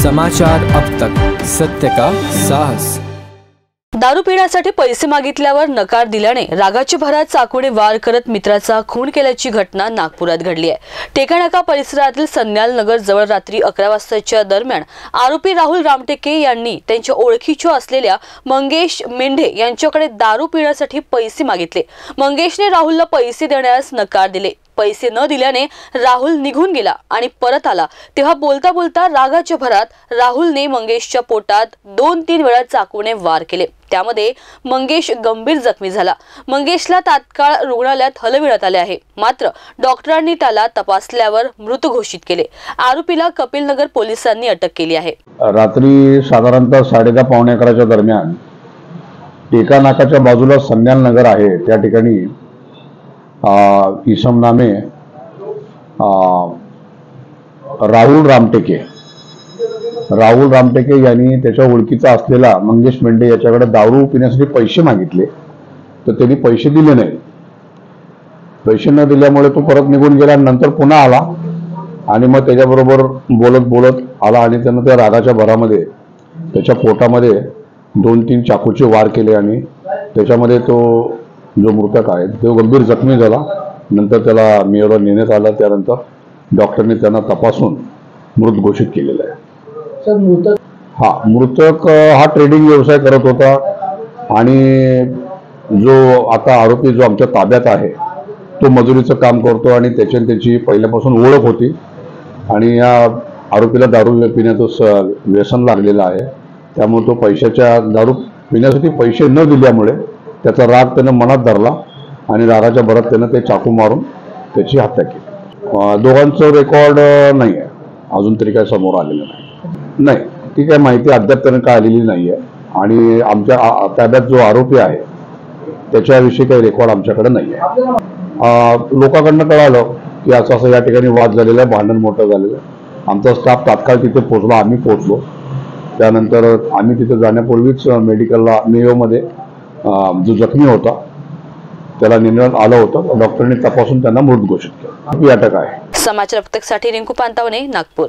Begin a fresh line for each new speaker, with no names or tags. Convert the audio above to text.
समाचार अब तक, सत्य का साहस।
दारू पिण्यासाठी पैसे मागितल्यावर नकार दिल्याने रागाच्या भरात चाकूने वार करत मित्राचा खून केल्याची घटना नागपुरात घडली आहे। टेकानाका परिसरातील सन्याल नगर जवळ रात्री 11 वाजताच्या दरम्यान आरोपी राहुल रामटेके यांनी त्यांच्या ओळखीच्या असलेल्या मंगेश मेंढे यांच्याकडे दारू पिण्यासाठी पैसे मागितले। मंगेशने राहुलला पैसे देण्यास नकार दिले। पैसे न दिल्याने राहुल निघून गेला आणि परत आला तेव्हा बोलता बोलता रागाच्या भरात राहुलने मंगेशच्या पोटात 2-3 वेळा चाकूने वार केले। त्यामध्ये मंगेश गंभीर जखमी झाला। मंगेशला तात्काळ रुग्णालयात हलविण्यात आले आहे, मात्र डॉक्टरांनी त्याला तपासल्यावर मृत घोषित केले। आरोपीला कपिलनगर पोलिसांनी अटक केली आहे।
रात्री साधारणतः 10:30-11 दरम्यान टेका नाकाच्या बाजूला सन्याल नगर आहे, त्या ठिकाणी इसम नामे राहुल रामटेके यांनी त्याच्या ओळखीचा असलेला मंगेश मेंढे याच्याकडे दारू पिण्यासाठी पैसे मागितले, तर त्यांनी पैसे दिले नाही। पैसे न दिल्यामुळे तो परत निघून गेला। नंतर पुन्हा आला आणि मग त्याच्याबरोबर बोलत आला आणि त्यानं त्या रागाच्या भरामध्ये त्याच्या पोटामध्ये 2-3 चाकूचे वार केले आणि त्याच्यामध्ये तो जो मृतक आहे तो गंभीर जखमी झाला। नंतर त्याला मेयोला नेण्यात आला। त्यानंतर डॉक्टरने त्यांना तपासून मृत घोषित केलेला आहे। मृतक हा ट्रेडिंग व्यवसाय करत होता आणि जो आता आरोपी जो आमच्या ताब्यात आहे तो मजुरीचं काम करतो आणि त्याची पहिल्यापासून ओळख होती आणि या आरोपीला दारू पिण्याचं व्यसन लागलेलं आहे। त्यामुळे तो पैशाच्या दारू पिण्यासाठी पैसे न दिल्यामुळे त्याचा राग त्यानं मनात धरला आणि रागाच्या भरात त्यानं ते चाकू मारून त्याची हत्या केली। दोघांचं रेकॉर्ड नाही आहे, अजून तरी काय समोर आलेलं नाही। ती काय माहिती अद्याप त्यानं काय आलेली नाही आहे आणि आमच्या ताब्यात जो आरोपी आहे त्याच्याविषयी काही रेकॉर्ड आमच्याकडे नाही आहे। लोकांकडनं कळालं की असं या ठिकाणी वाद झालेला आहे, भांडण मोठं झालेलं आहे। आमचा स्टाफ तात्काळ तिथे पोहोचला, आम्ही पोहोचलो। त्यानंतर आम्ही तिथे जाण्यापूर्वीच मेडिकलला मेयोमध्ये जो जखमी होता त्याला नेण्यात आलं होतं। डॉक्टरने तपासून त्यांना मृत घोषित केलं। ही अटक आहे।
समाचार अब तक साठी रिंकू पांतावणे, नागपूर।